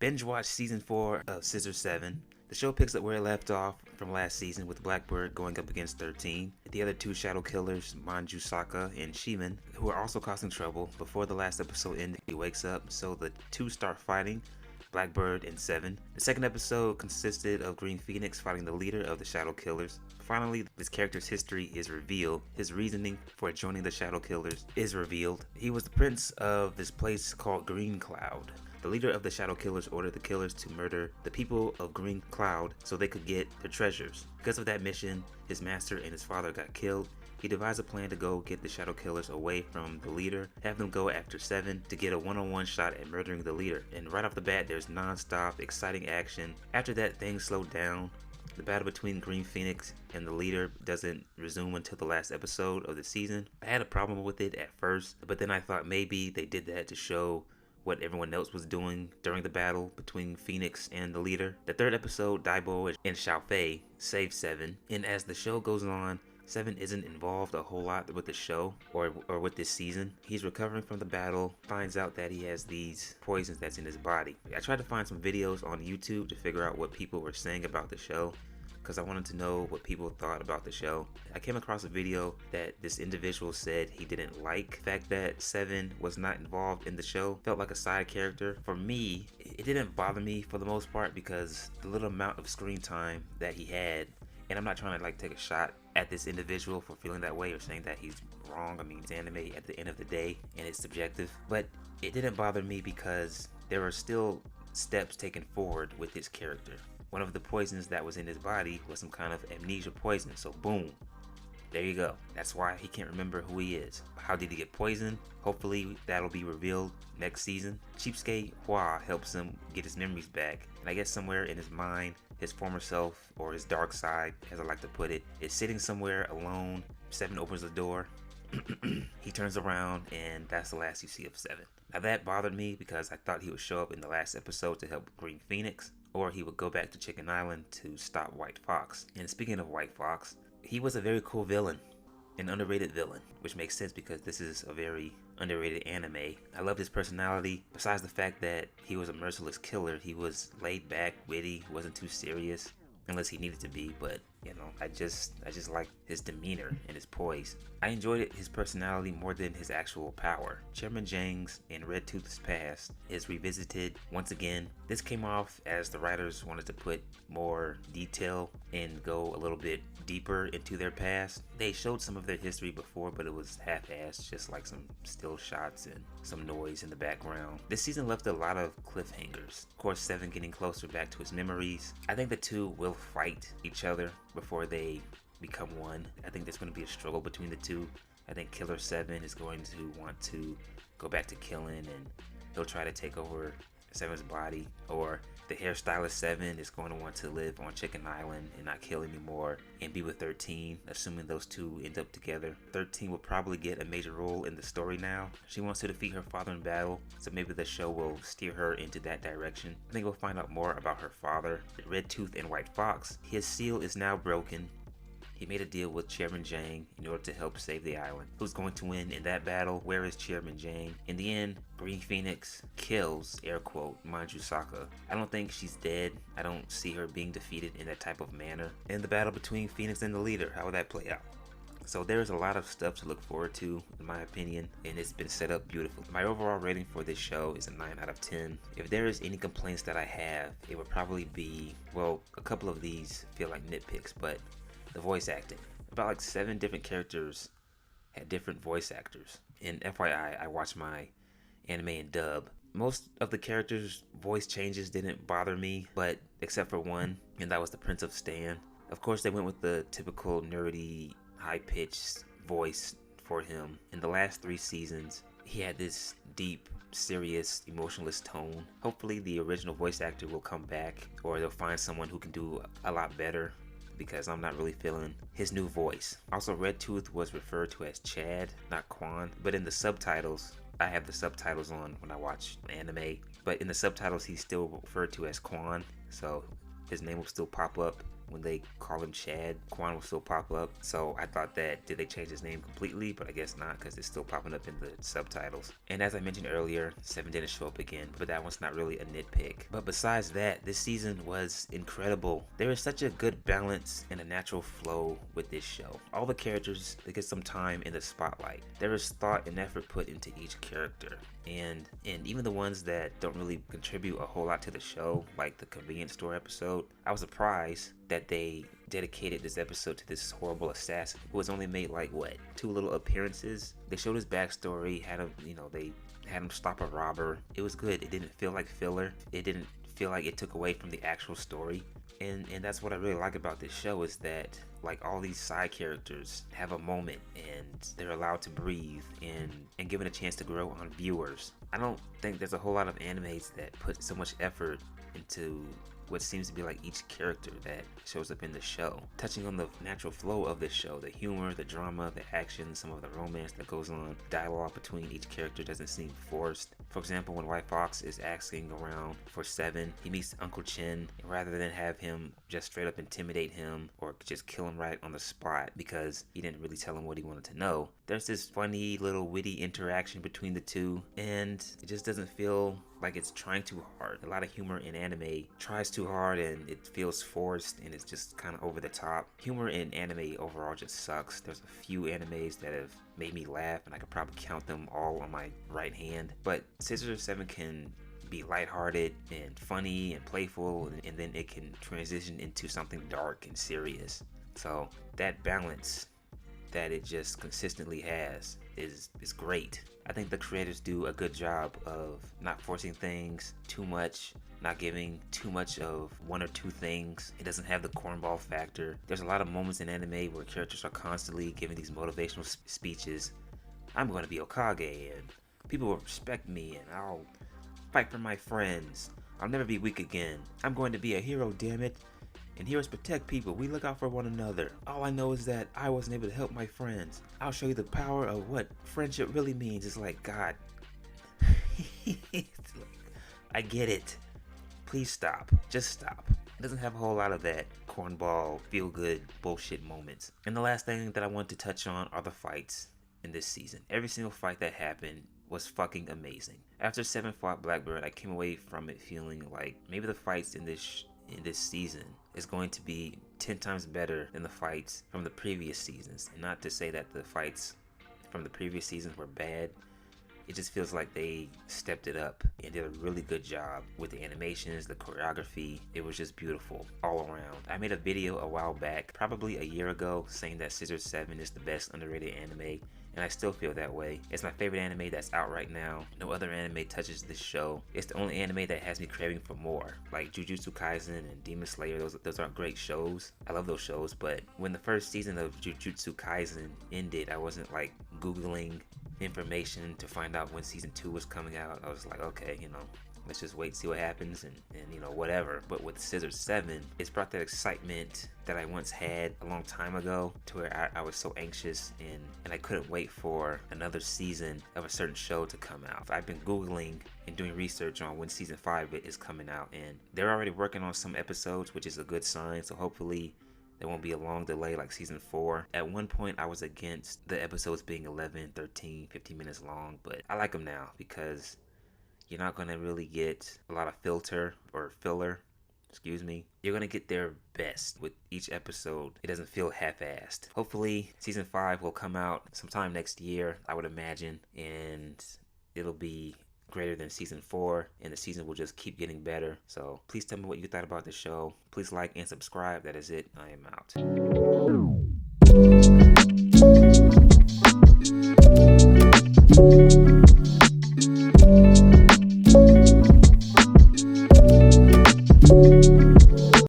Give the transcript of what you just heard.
Binge watched season 4 of Scissor Seven. The show picks up where it left off from last season with Blackbird going up against 13. The other two shadow killers, Manju Saka and Shiman, who are also causing trouble. Before the last episode ended, he wakes up, so the two start fighting, Blackbird and Seven. The second episode consisted of Green Phoenix fighting the leader of the Shadow Killers. Finally, this character's history is revealed. His reasoning for joining the Shadow Killers is revealed. He was the prince of this place called Green Cloud. The leader of the Shadow Killers ordered the killers to murder the people of Green Cloud so they could get their treasures. Because of that mission, his master and his father got killed. He devised a plan to go get the Shadow Killers away from the leader, have them go after Seven to get a one-on-one shot at murdering the leader. And right off the bat, there's non-stop, exciting action. After that, things slowed down. The battle between Green Phoenix and the leader doesn't resume until the last episode of the season. I had a problem with it at first, but then I thought maybe they did that to show what everyone else was doing during the battle between Phoenix and the leader. The third episode, Daibo and Xiaofei save Seven, and as the show goes on, Seven isn't involved a whole lot with the show or with this season. He's recovering from the battle, finds out that he has these poisons that's in his body. I tried to find some videos on YouTube to figure out what people were saying about the show, because I wanted to know what people thought about the show. I came across a video that this individual said he didn't like the fact that Seven was not involved in the show, felt like a side character. For me, it didn't bother me for the most part because the little amount of screen time that he had, and I'm not trying to take a shot at this individual for feeling that way or saying that he's wrong. I mean, it's anime at the end of the day and it's subjective, but it didn't bother me because there are still steps taken forward with this character. One of the poisons that was in his body was some kind of amnesia poison, so boom, there you go. That's why he can't remember who he is. How did he get poisoned? Hopefully that'll be revealed next season. Cheapskate Hua helps him get his memories back, and I guess somewhere in his mind, his former self, or his dark side, as I like to put it, is sitting somewhere alone. Seven opens the door. He turns around, and that's the last you see of Seven. Now that bothered me because I thought he would show up in the last episode to help Green Phoenix, or he would go back to Chicken Island to stop White Fox. And speaking of White Fox, he was a very cool villain, an underrated villain, which makes sense because this is a very underrated anime. I loved his personality. Besides the fact that he was a merciless killer, he was laid back, witty, wasn't too serious, unless he needed to be, but I just liked his demeanor and his poise. I enjoyed his personality more than his actual power. Chairman Jang's in Red Tooth's past is revisited once again. This came off as the writers wanted to put more detail and go a little bit deeper into their past. They showed some of their history before, but it was half-assed, just like some still shots and some noise in the background. This season left a lot of cliffhangers. Of course, Seven getting closer back to his memories. I think the two will fight each other before they become one. I think there's going to be a struggle between the two. I think Killer Seven is going to want to go back to killing, and he'll try to take over Seven's body, or the hairstylist Seven is going to want to live on Chicken Island and not kill anymore and be with 13, assuming those two end up together. 13 will probably get a major role in the story now. She wants to defeat her father in battle, so maybe the show will steer her into that direction. I think we'll find out more about her father. Red Tooth and White Fox, his seal is now broken. He made a deal with Chairman Jang in order to help save the island. Who's going to win in that battle? Where is Chairman Jang? In the end, Green Phoenix kills, air quote, Manju Saka. I don't think she's dead. I don't see her being defeated in that type of manner. In the battle between Phoenix and the leader, how will that play out? So there's a lot of stuff to look forward to, in my opinion, and it's been set up beautifully. My overall rating for this show is a 9 out of 10. If there is any complaints that I have, it would probably be, well, a couple of these feel like nitpicks, but the voice acting. About 7 different characters had different voice actors. And FYI, I watched my anime in dub. Most of the characters' voice changes didn't bother me, but except for one, and that was the Prince of Stan. Of course, they went with the typical nerdy, high-pitched voice for him. In the last 3 seasons, he had this deep, serious, emotionless tone. Hopefully, the original voice actor will come back, or they'll find someone who can do a lot better, because I'm not really feeling his new voice. Also, Red Tooth was referred to as Chad, not Quan, but in the subtitles, I have the subtitles on when I watch anime, but in the subtitles he's still referred to as Quan, so his name will still pop up when they call him Chad, Quan will still pop up. So I thought that, did they change his name completely? But I guess not, because it's still popping up in the subtitles. And as I mentioned earlier, Seven didn't show up again, but that one's not really a nitpick. But besides that, this season was incredible. There is such a good balance and a natural flow with this show. All the characters, they get some time in the spotlight. There is thought and effort put into each character. And even the ones that don't really contribute a whole lot to the show, like the convenience store episode, I was surprised that they dedicated this episode to this horrible assassin who was only made like, what, 2 little appearances. They showed his backstory, had him, they had him stop a robber. It was good. It didn't feel like filler. It didn't feel like it took away from the actual story. And that's what I really like about this show, is that like all these side characters have a moment and they're allowed to breathe and given a chance to grow on viewers. I don't think there's a whole lot of animes that put so much effort into what seems to be like each character that shows up in the show. Touching on the natural flow of the show, the humor, the drama, the action, some of the romance that goes on, dialogue between each character doesn't seem forced. For example, when White Fox is asking around for Seven, he meets Uncle Chin, and rather than have him just straight up intimidate him or just kill him right on the spot because he didn't really tell him what he wanted to know, there's this funny little witty interaction between the two, and it just doesn't feel like it's trying too hard. A lot of humor in anime tries too hard and it feels forced and it's just kind of over the top. Humor in anime overall just sucks. There's a few animes that have made me laugh and I could probably count them all on my right hand. But Scissor Seven can be lighthearted and funny and playful, and then it can transition into something dark and serious. So that balance that it just consistently has is great. I think the creators do a good job of not forcing things too much, not giving too much of one or two things. It doesn't have the cornball factor. There's a lot of moments in anime where characters are constantly giving these motivational speeches. I'm going to be Hokage and people will respect me and I'll fight for my friends. I'll never be weak again. I'm going to be a hero, damn it. And heroes protect people. We look out for one another. All I know is that I wasn't able to help my friends. I'll show you the power of what friendship really means. It's like, God. I get it. Please stop. Just stop. It doesn't have a whole lot of that cornball, feel-good bullshit moments. And the last thing that I want to touch on are the fights in this season. Every single fight that happened was fucking amazing. After Seven fought Blackbird, I came away from it feeling like maybe the fights in this season is going to be 10 times better than the fights from the previous seasons. And not to say that the fights from the previous seasons were bad. It just feels like they stepped it up and did a really good job with the animations, the choreography. It was just beautiful all around. I made a video a while back, probably a year ago, saying that Scissor Seven is the best underrated anime, and I still feel that way. It's my favorite anime that's out right now. No other anime touches this show. It's the only anime that has me craving for more, like Jujutsu Kaisen and Demon Slayer. Those are great shows. I love those shows, but when the first season of Jujutsu Kaisen ended, I wasn't like Googling information to find out when season 2 was coming out. I was like, okay, let's just wait and see what happens and whatever. But with Scissor 7, it's brought that excitement that I once had a long time ago, to where I was so anxious and I couldn't wait for another season of a certain show to come out. I've been Googling and doing research on when season 5 is coming out, and they're already working on some episodes, which is a good sign. So hopefully there won't be a long delay like season 4. At one point, I was against the episodes being 11, 13, 15 minutes long, but I like them now because you're not going to really get a lot of filler. You're going to get their best with each episode. It doesn't feel half-assed. Hopefully, season 5 will come out sometime next year, I would imagine, and it'll be greater than season 4, and the season will just keep getting better. So please tell me what you thought about the show. Please like and subscribe. That is it. I am out.